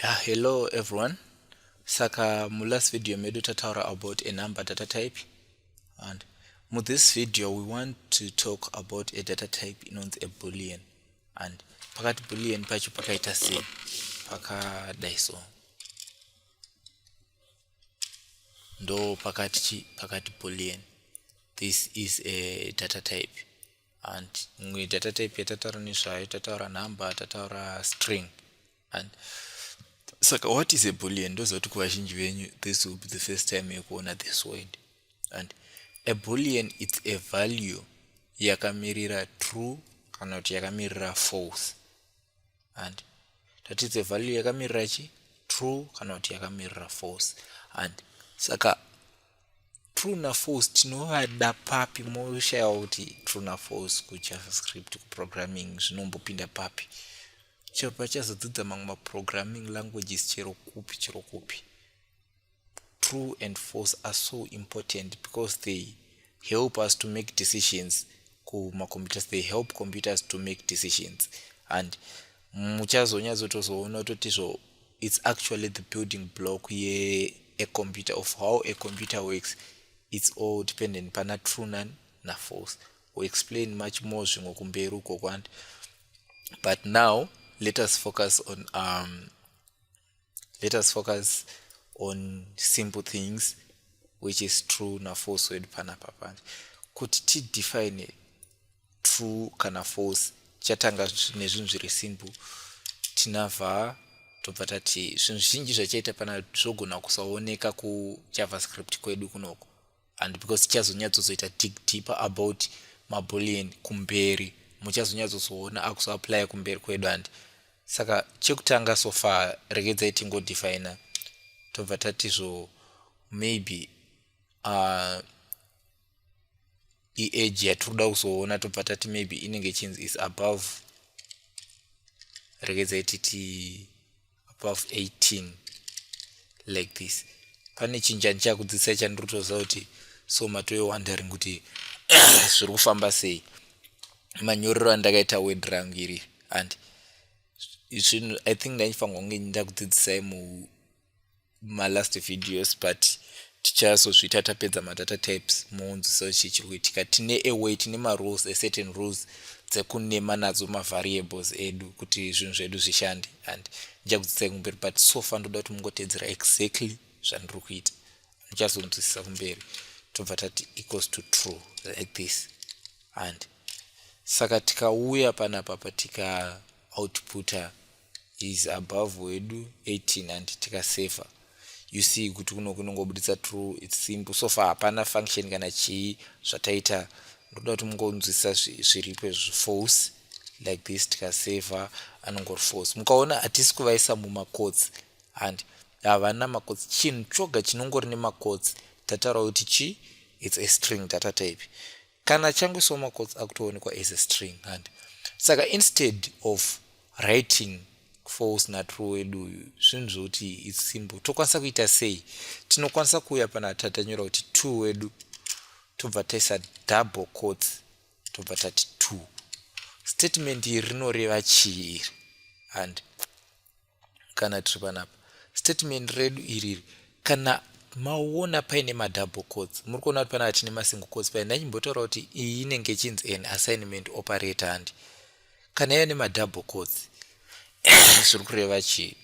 Yeah, hello everyone. Saka mu last video medu tataura about a number data type, and in this video we want to talk about a data type known as a Boolean, and pakati Boolean pacho pakaita sei pakadai so ndo pakati Boolean. This is a data type, and mwe data type yatataura nezvayo tataura number, tataura string, and saka what is a Boolean? Those are two questions when this will be the first time you kuona this word. And a Boolean it's a value yakamirira true kana kuti yakamirira false. And that is a value yakamirira chi true kana kuti yakamirira false. And saka true na false tinovada papi moshaya kuti true na false ku JavaScript ku programming zvinombopinda papi. Chero pachazodzidza mamwe programming languages chero kupi. True and false are so important because they help us to make decisions kuma computers. They help computers to make decisions, and muchazonyazotozoona totizvo it's actually the building block a computer, of how a computer works. It's all dependent pana true na false. We'll explain much more zvimwe kumberi uko kwandi, but now let us focus on simple things, which is true na false word panapa panje. Kuti ti define true kana false chatanga nezvinhu zviri simple. Tinabva tobva tati zvinhu zhinji zvachaita pana zvogona kusaoneka ku JavaScript kwedu kunoko, and because tichazonyatsozoita dig deeper about maboolean kumberi, muchazonyatsozoona akuzoapply kumberi kwedu. And saka chekutanga so far regedzai tingodefine tobva tatizvo maybe age yatinoda kuzoona tobva tati maybe inenge chinzi is above, regedzai titi above 18 like this. Pane chinjani chakudzidzisa chandirotoziva kuti so matoyo wondering kuti zviri kufamba sei manyorero andakaita word rangu iri. And I think ndaifanirwa kunge ndakudzidzisai my last videos, but tichazozviita tapedza madata types muunziso chichiri kuitika. Tine a way, tine marules, a certain rules dzekunema nadzo mavariables edu kuti zvinhu zvedu zvishande, and ndichakudzidzisai kumberi, but so far ndoda kuti mungotedzera exactly zvandiri kuita. Muchazonzwisisa kumberi. Tobva tati equals to true like this, and saka tikauya panapa patika outputa is above wedu 18 and tikaseva, you see kuti kuno kunongobuditsa true. It's simple so far, hapana function kana chii zvataita. Ndoda kuti mungonzwisisa zviripo false like this, tikaseva anongori false. Mukaona hatisi kuvaisa mumacodes, and havana macodes. Chinhu choga chinongori nemacodes tataura kuti chi it's a string data type. Kana changu macodes akutoonekwa as a string, and saka instead of writing false na true wedu zvinhu zvoti it's simple. Tokwanisa kuita sei? Tinokwanisa kuuya pana tatanyora kuti 2 wedu tobva taisa double quotes tobva tati 2. Statement iri rinoreva chii iri? And kana tiri panapa statement redu iri, kana maona paine madouble quotes, muri kuona kuti pana tine masingle quotes paine. Ndachimbotaura kuti iyi inenge chinzi an assignment operator, and kana ive nemadouble quotes zviri kureva chii?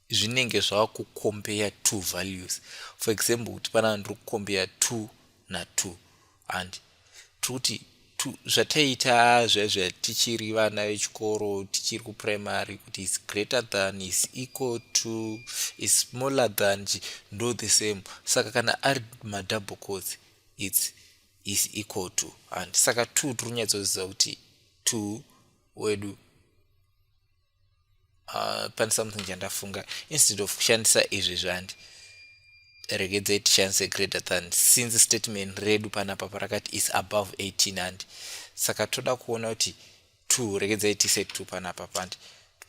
Zvinenge zvava kucompare two values. For example, kuti pana ndiri kucompare 2 na 2, and tikuti zvataita tichiri vana vechikoro, tichiri kuprimary, kuti is greater than, is equal to, is smaller than, ndo the same. Saka kana ari madouble quotes it's is equal to, and saka 2 tirunyatsoziva kuti 2 wedu pane something chandafunga. Instead of kushandisa izvi zvandi, regedzai tishandise greater than, since statement redu panapa parakati is above 18, and saka toda kuona kuti 2, regedzai tise 2 panapa pandi,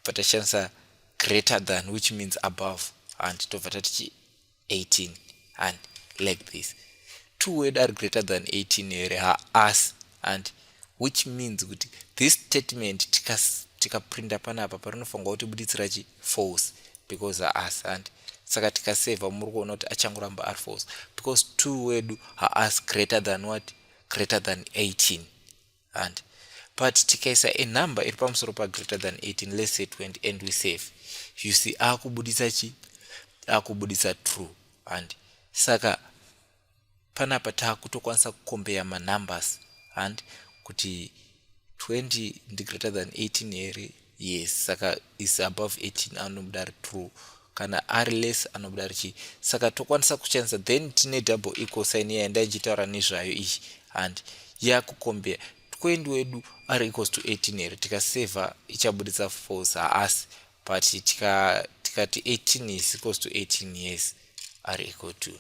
patashandisa greater than which means above, and tobva tati 18 and like this. 2 wedu are greater than 18 here haasi, and which means kuti this statement tikaprinta panapa parinofanirwa kuti buditsira chi false, because haasi. And saka tikasevha muri kuona kuti achangoramba ari false because 2 wedu haasi greater than what, greater than 18. And but tikaisa a number iri pamusoro pa greater than 18, let's say 20, and we save, you see akubudisa chi, akubudisa true. And saka panapa takutokwanisa kucompare manumbers and kuti 20 ndi greater than 18 here, yes, saka is above 18 anobuda ari true, kana ari less anobuda ari chi. Saka tokwanisa kuchanisa, then tine double equal sign yaindainchitaura nezvayo ichi, and yakucompare 20 wedu ari equals to 18 here, tikaseva ichabudisa false haasi, but tikati 18 is equals to 18, yes, are equal to,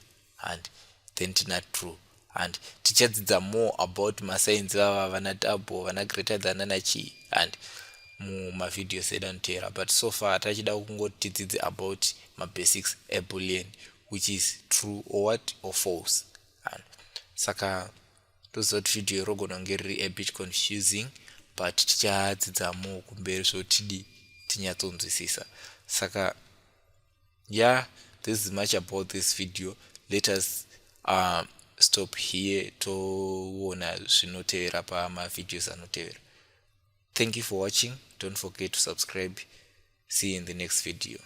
and then tina true. And tichadzidza more about masigns ava vana double, vana greater than anachi, and mumavideos edu anoteera, but so far tachida kungoti tidzidze about mabasics a Boolean, which is true or what, or false. And saka toziva kuti video irogona kunge riri a bit confusing, but tichadzidza more kumberi so tinyatsonzwisisa. Saka yeah, this is much about this video. Let us stop here toona zvinoteera pamavideos anoteera. Thank you for watching. Don't forget to subscribe. See you in the next video.